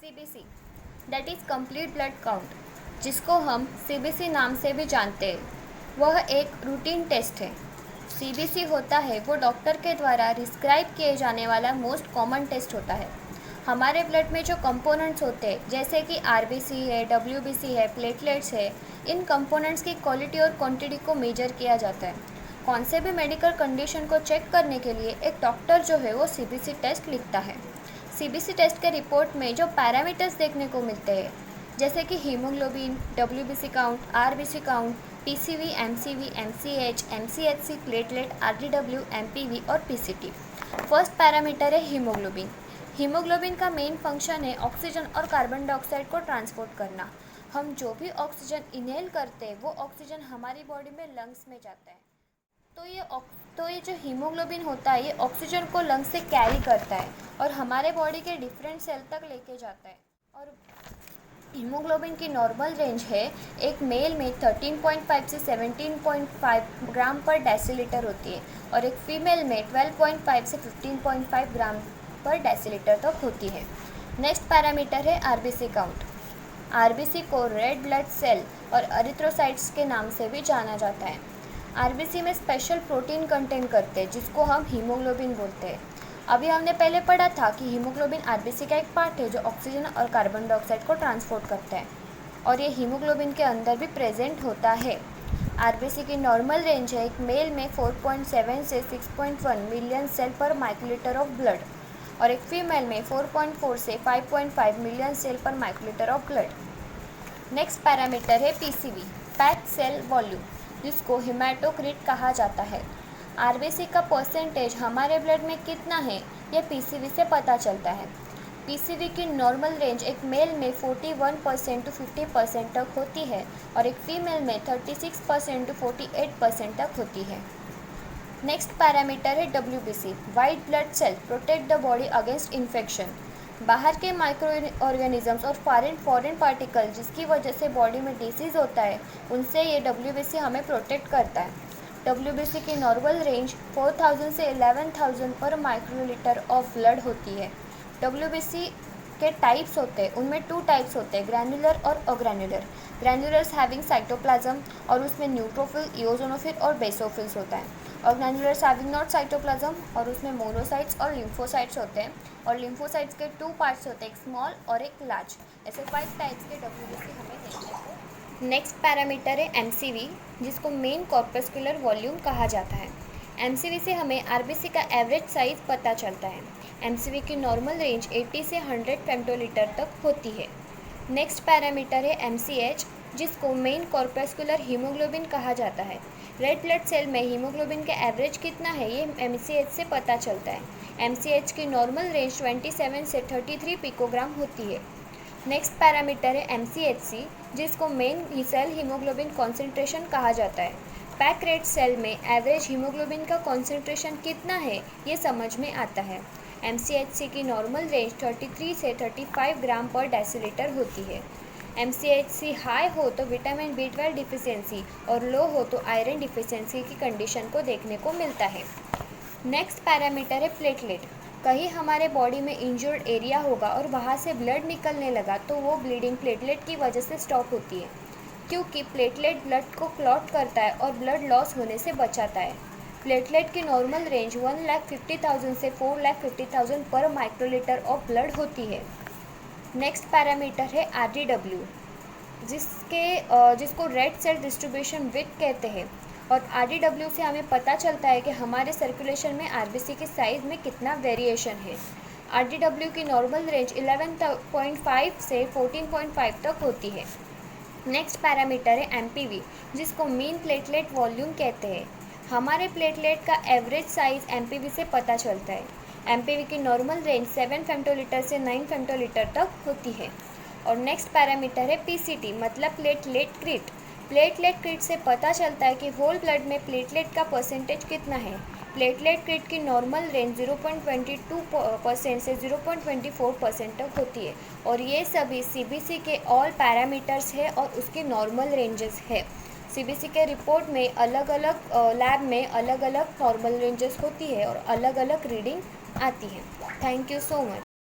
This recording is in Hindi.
CBC that is complete blood count, जिसको हम सीबीसी नाम से भी जानते हैं, वह एक रूटीन टेस्ट है। सीबीसी होता है वो डॉक्टर के द्वारा प्रिस्क्राइब किए जाने वाला मोस्ट कॉमन टेस्ट होता है। हमारे ब्लड में जो कंपोनेंट्स होते हैं जैसे कि आरबीसी है, डब्ल्यूबीसी है, प्लेटलेट्स है, इन कंपोनेंट्स की क्वालिटी और क्वांटिटी को मेजर किया जाता है। कौन से भी मेडिकल कंडीशन को चेक करने के लिए एक डॉक्टर जो है वो सीबीसी टेस्ट लिखता है। सीबीसी टेस्ट के रिपोर्ट में जो पैरामीटर्स देखने को मिलते हैं जैसे कि haemoglobin, WBC count, RBC count, PCV, MCV, MCH, MCHC, platelet, RDW, MPV और पीसीटी। फर्स्ट पैरामीटर है हीमोग्लोबिन। हीमोग्लोबिन का मेन फंक्शन है ऑक्सीजन और कार्बन डाइऑक्साइड को ट्रांसपोर्ट करना। हम जो भी ऑक्सीजन इनहेल करते हैं वो ऑक्सीजन हमारी बॉडी में लंग्स में जाता है। तो ये जो हीमोग्लोबिन होता है ये ऑक्सीजन को लंग्स से कैरी करता है और हमारे बॉडी के डिफरेंट सेल तक लेके जाता है। और हीमोग्लोबिन की नॉर्मल रेंज है एक मेल में 13.5 से 17.5 ग्राम पर डेसीलीटर होती है और एक फीमेल में 12.5 से 15.5 ग्राम पर डेसीलीटर तक होती है। नेक्स्ट पैरामीटर है आरबीसी काउंट। आरबीसी को रेड ब्लड सेल और एरिथ्रोसाइट्स के नाम से भी जाना जाता है। आरबीसी में स्पेशल प्रोटीन कंटेन करते हैं जिसको हम हीमोग्लोबिन बोलते हैं। अभी हमने पहले पढ़ा था कि हीमोग्लोबिन आरबीसी का एक पार्ट है जो ऑक्सीजन और कार्बन डाइऑक्साइड को ट्रांसपोर्ट करता है और ये हीमोग्लोबिन के अंदर भी प्रेजेंट होता है। आरबीसी की नॉर्मल रेंज है एक मेल में 4.7 से 6.1 मिलियन सेल पर माइक्रोलीटर ऑफ ब्लड और एक फीमेल में 4.4 से 5.5 मिलियन सेल पर microlitre of blood. Next parameter है पीसीवी, पैक्ड सेल वॉल्यूम, जिसको हेमाटोक्रिट कहा जाता है। आरबीसी का परसेंटेज हमारे ब्लड में कितना है ये पीसीवी से पता चलता है। पीसीवी की नॉर्मल रेंज एक मेल में 41% टू 50% तक होती है और एक फीमेल में 36% टू 48% तक होती है। नेक्स्ट पैरामीटर है WBC, white blood cell protect the body against infection. बाहर के माइक्रो ऑर्गेनिजम्स और फॉरेन पार्टिकल जिसकी वजह से बॉडी में डिसीज़ होता है उनसे ये डब्ल्यूबीसी हमें प्रोटेक्ट करता है। डब्ल्यूबीसी की नॉर्मल रेंज 4000 से 11000 पर माइक्रोलीटर ऑफ ब्लड होती है। डब्ल्यूबीसी के टाइप्स होते हैं, उनमें 2 टाइप्स होते हैं, ग्रैन्युलर और अग्रैन्युलर। ग्रैन्युलर्स हैविंग साइटोप्लाज्म और उसमें न्यूट्रोफिल, इओजोनोफिल और बेसोफिल्स होता है। ऑर्गेन्युलर्स हैविंग नॉट साइटोप्लाज्म और उसमें मोनोसाइट्स और लिम्फोसाइट्स होते हैं और लिम्फोसाइट्स के 2 पार्ट्स होते हैं, एक स्मॉल और एक लार्ज। ऐसे 5 टाइप्स के डब्ल्यूबीसी हमें देखने को। नेक्स्ट पैरामीटर है एमसीवी, जिसको मेन कॉर्पस्कुलर वॉल्यूम कहा जाता है। एमसीवी से हमें आरबीसी का एवरेज साइज पता चलता है। एमसीवी की नॉर्मल रेंज 80 से 100 फेम्टोलीटर तक होती है। नेक्स्ट पैरामीटर है एमसीएच, जिसको मेन कॉर्पस्कुलर हीमोग्लोबिन कहा जाता है। रेड ब्लड सेल में हीमोग्लोबिन का एवरेज कितना है ये एमसीएच से पता चलता है। एमसीएच की नॉर्मल रेंज 27 से 33 पिकोग्राम होती है। नेक्स्ट पैरामीटर है एमसीएचसी, जिसको मेन सेल हीमोग्लोबिन कॉन्सेंट्रेशन कहा जाता है। पैक रेड सेल में एवरेज हीमोग्लोबिन का कॉन्सेंट्रेशन कितना है ये समझ में आता है। एमसीएचसी की नॉर्मल रेंज 33 से 35 ग्राम पर डेसीलीटर होती है। एमसीएचसी हाई हो तो विटामिन B12 डिफिशियंसी और लो हो तो आयरन डिफिशियंसी की कंडीशन को देखने को मिलता है। नेक्स्ट पैरामीटर है प्लेटलेट। कहीं हमारे बॉडी में इंजर्ड एरिया होगा और वहाँ से ब्लड निकलने लगा तो वो ब्लीडिंग प्लेटलेट की वजह से स्टॉप होती है, क्योंकि प्लेटलेट ब्लड को क्लॉट करता है और ब्लड लॉस होने से बचाता है। प्लेटलेट की नॉर्मल रेंज 1,50,000 से 4,50,000 पर माइक्रोलीटर ऑफ ब्लड होती है। नेक्स्ट पैरामीटर है आरडीडब्ल्यू, जिसको रेड सेल डिस्ट्रीब्यूशन विड्थ कहते हैं और आरडीडब्ल्यू से हमें पता चलता है कि हमारे सर्कुलेशन में आरबीसी के साइज़ में कितना वेरिएशन है। आरडीडब्ल्यू की नॉर्मल रेंज 11.5 से 14.5 तक होती है। नेक्स्ट पैरामीटर है एमपीवी, जिसको मीन प्लेटलेट वॉल्यूम कहते हैं। हमारे प्लेटलेट का एवरेज साइज एमपीवी से पता चलता है। एमपीवी की नॉर्मल रेंज 7 फेम्टोलीटर से 9 फेम्टोलीटर तक होती है। और नेक्स्ट पैरामीटर है पीसीटी, मतलब प्लेटलेट क्रिट। प्लेटलेट क्रिट से पता चलता है कि होल ब्लड में प्लेटलेट का परसेंटेज कितना है। प्लेटलेट क्रिट की नॉर्मल रेंज 0.22% से 0.24% तक होती है और ये सभी सीबीसी के ऑल पैरामीटर्स है और उसके नॉर्मल रेंजेस है। सीबीसी के रिपोर्ट में अलग अलग लैब में अलग अलग नॉर्मल रेंजेस होती है और अलग अलग रीडिंग आती है। Thank you so much.